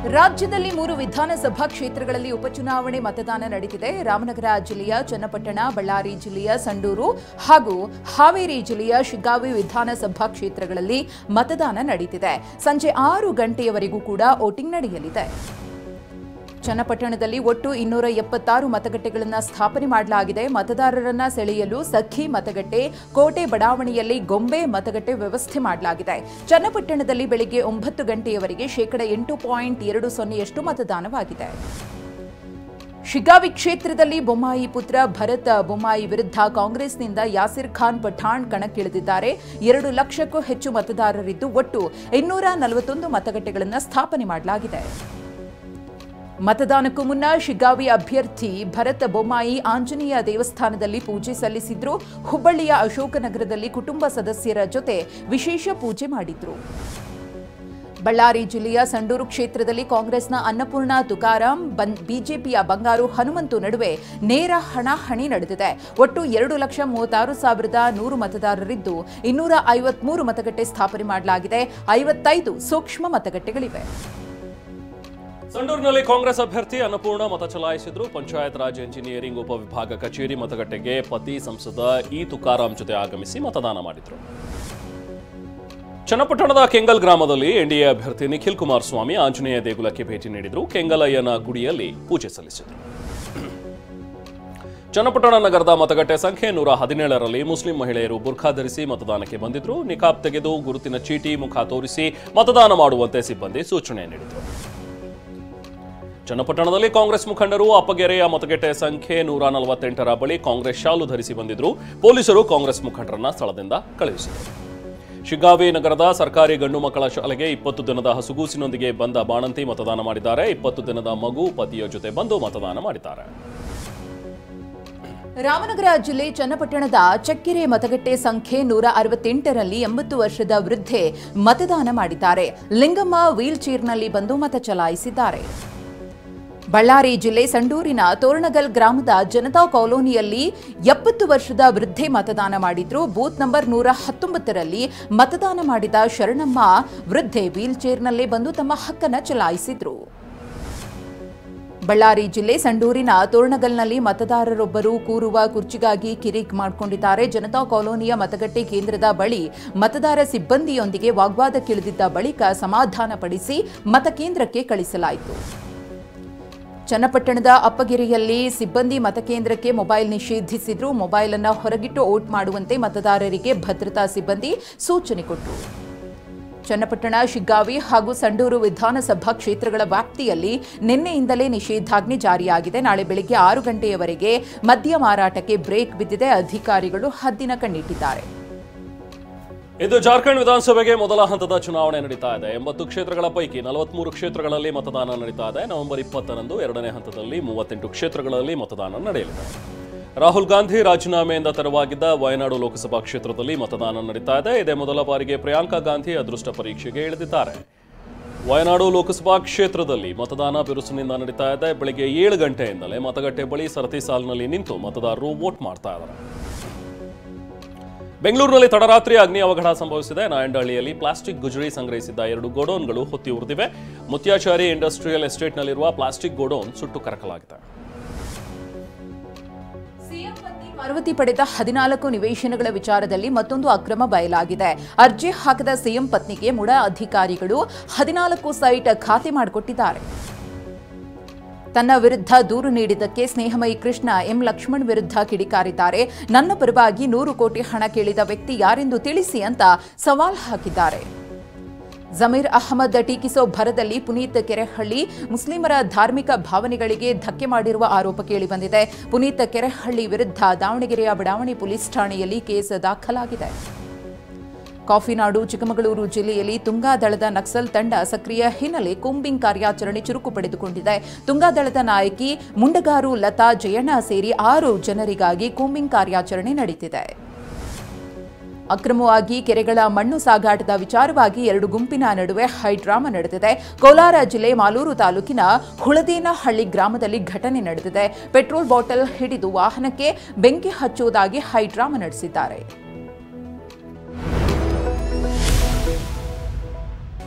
ರಾಜ್ಯದಲ್ಲಿ 3 ವಿಧಾನಸಭಾ ಕ್ಷೇತ್ರಗಳಲ್ಲಿ ಉಪಚುನಾವಣೆ ಮತದಾನ ನಡೆದಿದೆ. ರಾಮನಗರ ಜಿಲ್ಲೆಯ ಚನ್ನಪಟ್ಟಣ, ಬಳ್ಳಾರಿ ಜಿಲ್ಲೆಯ ಸಂಡೂರು ಹಾಗೂ ಹಾವೇರಿ ಜಿಲ್ಲೆಯ ಶಿಗ್ಗಾವಿ ವಿಧಾನಸಭಾ ಕ್ಷೇತ್ರಗಳಲ್ಲಿ ಮತದಾನ ನಡೆದಿದೆ. ಸಂಜೆ 6 ಗಂಟೆಯವರೆಗೂ ಕೂಡ ವೋಟಿಂಗ್ ನಡೆಯಲಿದೆ. ಚನ್ನಪಟ್ಟಣದಲ್ಲಿ ಒಟ್ಟು 276 ಮತಗಟ್ಟೆಗಳನ್ನು ಸ್ಥಾಪನೆ ಮಾಡಲಾಗಿದೆ. ಮತದಾರರನ್ನ ಸೆಳೆಯಲು ಸಖಿ ಮತಗಟ್ಟೆ, ಕೋಟೆ ಬಡಾವಣೆಯಲ್ಲಿ ಗೊಂಬೆ ಮತಗಟ್ಟೆ ವ್ಯವಸ್ಥೆ ಮಾಡಲಾಗಿದೆ. ಚನ್ನಪಟ್ಟಣದಲ್ಲಿ ಬೆಳಗ್ಗೆ 9 ಗಂಟೆಯವರೆಗೆ 8.20% ಮತದಾನವಾಗಿದೆ. ಶಿಗ್ಗಾವಿ ಕ್ಷೇತ್ರದಲ್ಲಿ ಬೊಮ್ಮಾಯಿ ಪುತ್ರ ಭರತ್ ಬೊಮ್ಮಾಯಿ ವಿರುದ್ಧ ಕಾಂಗ್ರೆಸ್ನಿಂದ ಯಾಸಿರ್ ಖಾನ್ ಪಠಾಣ್ ಕಣಕ್ಕಿಳಿದಿದ್ದಾರೆ. 2 ಲಕ್ಷಕ್ಕೂ ಹೆಚ್ಚು ಮತದಾರರಿದ್ದು ಒಟ್ಟು 241 ಮತಗಟ್ಟೆಗಳನ್ನು ಸ್ಥಾಪನೆ ಮಾಡಲಾಗಿದೆ. ಮತದಾನಕ್ಕೂ ಮುನ್ನ ಶಿಗ್ಗಾವಿ ಅಭ್ಯರ್ಥಿ ಭರತ್ ಬೊಮ್ಮಾಯಿ ಆಂಜನೇಯ ದೇವಸ್ಥಾನದಲ್ಲಿ ಪೂಜೆ ಸಲ್ಲಿಸಿದ್ರು. ಹುಬ್ಬಳ್ಳಿಯ ಅಶೋಕನಗರದಲ್ಲಿ ಕುಟುಂಬ ಸದಸ್ಯರ ಜೊತೆ ವಿಶೇಷ ಪೂಜೆ ಮಾಡಿದ್ರು. ಬಳ್ಳಾರಿ ಜಿಲ್ಲೆಯ ಸಂಡೂರು ಕ್ಷೇತ್ರದಲ್ಲಿ ಕಾಂಗ್ರೆಸ್ನ ಅನ್ನಪೂರ್ಣ ತುಕಾರಾಂ, ಬಿಜೆಪಿಯ ಬಂಗಾರು ಹನುಮಂತು ನಡುವೆ ನೇರ ಹಣಾಹಣಿ ನಡೆದಿದೆ. ಒಟ್ಟು 2,36,100 ಮತದಾರರಿದ್ದು 253 ಮತಗಟ್ಟೆ ಸ್ಥಾಪನೆ ಮಾಡಲಾಗಿದೆ. 55 ಸೂಕ್ಷ್ಮ ಮತಗಟ್ಟೆಗಳಿವೆ. ಸಂಡೂರಿನಲ್ಲಿ ಕಾಂಗ್ರೆಸ್ ಅಭ್ಯರ್ಥಿ ಅನ್ನಪೂರ್ಣ ಮತ ಚಲಾಯಿಸಿದ್ರು. ಪಂಚಾಯತ್ ರಾಜ್ ಎಂಜಿನಿಯರಿಂಗ್ ಉಪವಿಭಾಗ ಕಚೇರಿ ಮತಗಟ್ಟೆಗೆ ಪತಿ ಸಂಸದ ಇ ತುಕಾರಾಂ ಜೊತೆ ಆಗಮಿಸಿ ಮತದಾನ ಮಾಡಿದ್ರು. ಚನ್ನಪಟ್ಟಣದ ಕೆಂಗಲ್ ಗ್ರಾಮದಲ್ಲಿ ಎನ್ಡಿಎ ಅಭ್ಯರ್ಥಿ ನಿಖಿಲ್ ಕುಮಾರಸ್ವಾಮಿ ಆಂಜನೇಯ ದೇಗುಲಕ್ಕೆ ಭೇಟಿ ನೀಡಿದ್ರು. ಕೆಂಗಲಯ್ಯನ ಗುಡಿಯಲ್ಲಿ ಪೂಜೆ ಸಲ್ಲಿಸಿದರು. ಚನ್ನಪಟ್ಟಣ ನಗರದ ಮತಗಟ್ಟೆ ಸಂಖ್ಯೆ 117ರಲ್ಲಿ ಮುಸ್ಲಿಂ ಮಹಿಳೆಯರು ಬುರ್ಖಾ ಧರಿಸಿ ಮತದಾನಕ್ಕೆ ಬಂದಿದ್ರು. ನಿಕಾಬ್ ತೆಗೆದು ಗುರುತಿನ ಚೀಟಿ, ಮುಖ ತೋರಿಸಿ ಮತದಾನ ಮಾಡುವಂತೆ ಸಿಬ್ಬಂದಿ ಸೂಚನೆ ನೀಡಿದರು. ಚನ್ನಪಟ್ಟಣದಲ್ಲಿ ಕಾಂಗ್ರೆಸ್ ಮುಖಂಡರು ಅಪ್ಪಗೆರೆಯ ಮತಗಟ್ಟೆ ಸಂಖ್ಯೆ 148ರ ಬಳಿ ಕಾಂಗ್ರೆಸ್ ಶಾಲು ಧರಿಸಿ ಬಂದಿದ್ರು. ಪೊಲೀಸರು ಕಾಂಗ್ರೆಸ್ ಮುಖಂಡರನ್ನ ಸ್ಥಳದಿಂದ ಕಳುಹಿಸಿದರು. ಶಿಗ್ಗಾವಿ ನಗರದ ಸರ್ಕಾರಿ ಗಂಡು ಮಕ್ಕಳ ಶಾಲೆಗೆ 20 ದಿನದ ಹಸುಗೂಸಿನೊಂದಿಗೆ ಬಂದ ಬಾಣಂತಿ ಮತದಾನ ಮಾಡಿದ್ದಾರೆ. 20 ದಿನದ ಮಗು ಪತಿಯ ಜೊತೆ ಬಂದು ಮತದಾನ ಮಾಡಿದ್ದಾರೆ. ರಾಮನಗರ ಜಿಲ್ಲೆ ಚನ್ನಪಟ್ಟಣದ ಚಕ್ಕೆರೆ ಮತಗಟ್ಟೆ ಸಂಖ್ಯೆ 168ರಲ್ಲಿ 80 ವರ್ಷದ ವೃದ್ಧೆ ಮತದಾನ ಮಾಡಿದ್ದಾರೆ. ಲಿಂಗಮ್ಮ ವೀಲ್ ಚೇರ್ನಲ್ಲಿ ಬಂದು ಮತ ಚಲಾಯಿಸಿದ್ದಾರೆ. ಬಳ್ಳಾರಿ ಜಿಲ್ಲೆ ಸಂಡೂರಿನ ತೋರಣಗಲ್ ಗ್ರಾಮದ ಜನತಾ ಕಾಲೋನಿಯಲ್ಲಿ 70 ವರ್ಷದ ವೃದ್ಧೆ ಮತದಾನ ಮಾಡಿದ್ರು. ಬೂತ್ ನಂಬರ್ 119ರಲ್ಲಿ ಮತದಾನ ಮಾಡಿದ ಶರಣಮ್ಮ ವೃದ್ಧೆ ವೀಲ್ ಚೇರ್ನಲ್ಲೇ ಬಂದು ತಮ್ಮ ಹಕ್ಕನ್ನು ಚಲಾಯಿಸಿದ್ರು. ಬಳ್ಳಾರಿ ಜಿಲ್ಲೆ ಸಂಡೂರಿನ ತೋರಣಗಲ್ನಲ್ಲಿ ಮತದಾರರೊಬ್ಬರು ಕೂರುವ ಕುರ್ಚಿಗಾಗಿ ಕಿರಿಕ್ ಮಾಡಿಕೊಂಡಿದ್ದಾರೆ. ಜನತಾ ಕಾಲೋನಿಯ ಮತಗಟ್ಟೆ ಕೇಂದ್ರದ ಬಳಿ ಮತದಾರ ಸಿಬ್ಬಂದಿಯೊಂದಿಗೆ ವಾಗ್ವಾದಕ್ಕಿಳಿದಿದ್ದ ಬಳಿಕ ಸಮಾಧಾನಪಡಿಸಿ ಮತಕೇಂದ್ರಕ್ಕೆ ಕಳಿಸಲಾಯಿತು. ಚನ್ನಪಟ್ಟಣದ ಅಪ್ಪಗೆರೆಯಲ್ಲಿ ಸಿಬ್ಬಂದಿ ಮತಕೇಂದ್ರಕ್ಕೆ ಮೊಬೈಲ್ ನಿಷೇಧಿಸಿದ್ರು. ಮೊಬೈಲ್ ಅನ್ನು ಹೊರಗಿಟ್ಟು ವೋಟ್ ಮಾಡುವಂತೆ ಮತದಾರರಿಗೆ ಭದ್ರತಾ ಸಿಬ್ಬಂದಿ ಸೂಚನೆ ಕೊಟ್ಟರು. ಚನ್ನಪಟ್ಟಣ, ಶಿಗ್ಗಾವಿ ಹಾಗೂ ಸಂಡೂರು ವಿಧಾನಸಭಾ ಕ್ಷೇತ್ರಗಳ ವ್ಯಾಪ್ತಿಯಲ್ಲಿ ನಿನ್ನೆಯಿಂದಲೇ ನಿಷೇಧಾಜ್ಞೆ ಜಾರಿಯಾಗಿದೆ. ನಾಳೆ ಬೆಳಗ್ಗೆ 6 ಗಂಟೆಯವರೆಗೆ ಮದ್ಯ ಮಾರಾಟಕ್ಕೆ ಬ್ರೇಕ್ ಬಿದ್ದಿದೆ. ಅಧಿಕಾರಿಗಳು ಹದ್ದಿನ ಕಣ್ಣಿಟ್ಟಿದ್ದಾರೆ. ಇದು ಜಾರ್ಖಂಡ್ ವಿಧಾನಸಭೆಗೆ ಮೊದಲ ಹಂತದ ಚುನಾವಣೆ ನಡೀತಾ ಇದೆ. 80 ಕ್ಷೇತ್ರಗಳ ಪೈಕಿ 43 ಕ್ಷೇತ್ರಗಳಲ್ಲಿ ಮತದಾನ ನಡೀತಾ ಇದೆ. ನವೆಂಬರ್ 20ರಂದು 2ನೇ ಹಂತದಲ್ಲಿ 38 ಕ್ಷೇತ್ರಗಳಲ್ಲಿ ಮತದಾನ ನಡೆಯಲಿದೆ. ರಾಹುಲ್ ಗಾಂಧಿ ರಾಜೀನಾಮೆಯಿಂದ ತೆರವಾಗಿದ್ದ ವಯನಾಡು ಲೋಕಸಭಾ ಕ್ಷೇತ್ರದಲ್ಲಿ ಮತದಾನ ನಡೀತಾ ಇದೆ. ಇದೇ ಮೊದಲ ಬಾರಿಗೆ ಪ್ರಿಯಾಂಕಾ ಗಾಂಧಿ ಅದೃಷ್ಟ ಪರೀಕ್ಷೆಗೆ ಇಳಿದಿದ್ದಾರೆ. ವಯನಾಡು ಲೋಕಸಭಾ ಕ್ಷೇತ್ರದಲ್ಲಿ ಮತದಾನ ಬಿರುಸಿನಿಂದ ನಡೀತಾ ಇದೆ. ಬೆಳಗ್ಗೆ 7 ಗಂಟೆಯಿಂದಲೇ ಮತಗಟ್ಟೆ ಬಳಿ ಸರತಿ ಸಾಲಿನಲ್ಲಿ ನಿಂತು ಮತದಾರರು ವೋಟ್ ಮಾಡ್ತಾ ಇದ್ದಾರೆ. ಬೆಂಗಳೂರಿನಲ್ಲಿ ತಡರಾತ್ರಿ ಅಗ್ನಿ ಅವಘಡ ಸಂಭವಿಸಿದೆ. ನಾಯಂಡಹಳ್ಳಿಯಲ್ಲಿ ಪ್ಲಾಸ್ಟಿಕ್ ಗುಜರಿ ಸಂಗ್ರಹಿಸಿದ್ದ 2 ಗೋಡೌನ್ಗಳು ಹೊತ್ತಿ ಉರಿದಿವೆ. ಮುತ್ಯಾಚಾರಿ ಇಂಡಸ್ಟ್ರಿಯಲ್ ಎಸ್ಟೇಟ್ನಲ್ಲಿರುವ ಪ್ಲಾಸ್ಟಿಕ್ ಗೋಡೌನ್ ಸುಟ್ಟು ಕರಕಲಾಗಿದೆ. ಸಿಎಂ ಪತ್ನಿ ಪಾರ್ವತಿ ಪಡೆದ 14 ನಿವೇಶನಗಳ ವಿಚಾರದಲ್ಲಿ ಮತ್ತೊಂದು ಅಕ್ರಮ ಬಯಲಾಗಿದೆ. ಅರ್ಜಿ ಹಾಕದ ಸಿಎಂ ಪತ್ನಿಗೆ ಮುಡ ಅಧಿಕಾರಿಗಳು 14 ಸೈಟ್ ಖಾತೆ ಮಾಡಿಕೊಟ್ಟಿದ್ದಾರೆ. ತನ್ನ ವಿರುದ್ಧ ದೂರು ನೀಡಿದ್ದಕ್ಕೆ ಸ್ನೇಹಮಯಿ ಕೃಷ್ಣ ಎಂ ಲಕ್ಷ್ಮಣ್ ವಿರುದ್ಧ ಕಿಡಿಕಾರಿದ್ದಾರೆ. ನನ್ನ ಪರವಾಗಿ 100 ಕೋಟಿ ಹಣ ಕೇಳಿದ ವ್ಯಕ್ತಿ ಯಾರೆಂದು ತಿಳಿಸಿ ಅಂತ ಸವಾಲ್ ಹಾಕಿದ್ದಾರೆ. ಜಮೀರ್ ಅಹಮದ್ ಟೀಕಿಸೋ ಭರದಲ್ಲಿ ಪುನೀತ್ ಕೆರೆಹಳ್ಳಿ ಮುಸ್ಲಿಮರ ಧಾರ್ಮಿಕ ಭಾವನೆಗಳಿಗೆ ಧಕ್ಕೆ ಮಾಡಿರುವ ಆರೋಪ ಕೇಳಿಬಂದಿದೆ. ಪುನೀತ್ ಕೆರೆಹಳ್ಳಿ ವಿರುದ್ಧ ದಾವಣಗೆರೆಯ ಬಡಾವಣೆ ಪೊಲೀಸ್ ಠಾಣೆಯಲ್ಲಿ ಕೇಸ್ ದಾಖಲಾಗಿದೆ. ಕಾಫಿನಾಡು ಚಿಕ್ಕಮಗಳೂರು ಜಿಲ್ಲೆಯಲ್ಲಿ ತುಂಗಾದಳದ ನಕ್ಸಲ್ ತಂಡ ಸಕ್ರಿಯ ಹಿನ್ನೆಲೆ ಕೂಂಬಿಂಗ್ ಕಾರ್ಯಾಚರಣೆ ಚುರುಕು ಪಡೆದುಕೊಂಡಿದೆ. ತುಂಗಾದಳದ ನಾಯಕಿ ಮುಂಡಗಾರು ಲತಾ ಜಯಣ್ಣ ಸೇರಿ 6 ಜನರಿಗಾಗಿ ಕೂಂಬಿಂಗ್ ಕಾರ್ಯಾಚರಣೆ ನಡೆದಿದೆ. ಅಕ್ರಮವಾಗಿ ಕೆರೆಗಳ ಮಣ್ಣು ಸಾಗಾಟದ ವಿಚಾರವಾಗಿ 2 ಗುಂಪಿನ ನಡುವೆ ಹೈಡ್ರಾಮಾ ನಡೆದಿದೆ. ಕೋಲಾರ ಜಿಲ್ಲೆ ಮಾಲೂರು ತಾಲೂಕಿನ ಹುಳದೇನಹಳ್ಳಿ ಗ್ರಾಮದಲ್ಲಿ ಘಟನೆ ನಡೆದಿದೆ. ಪೆಟ್ರೋಲ್ ಬಾಟಲ್ ಹಿಡಿದು ವಾಹನಕ್ಕೆ ಬೆಂಕಿ ಹಚ್ಚುವುದಾಗಿ ಹೈಡ್ರಾಮಾ ನಡೆಸಿದ್ದಾರೆ.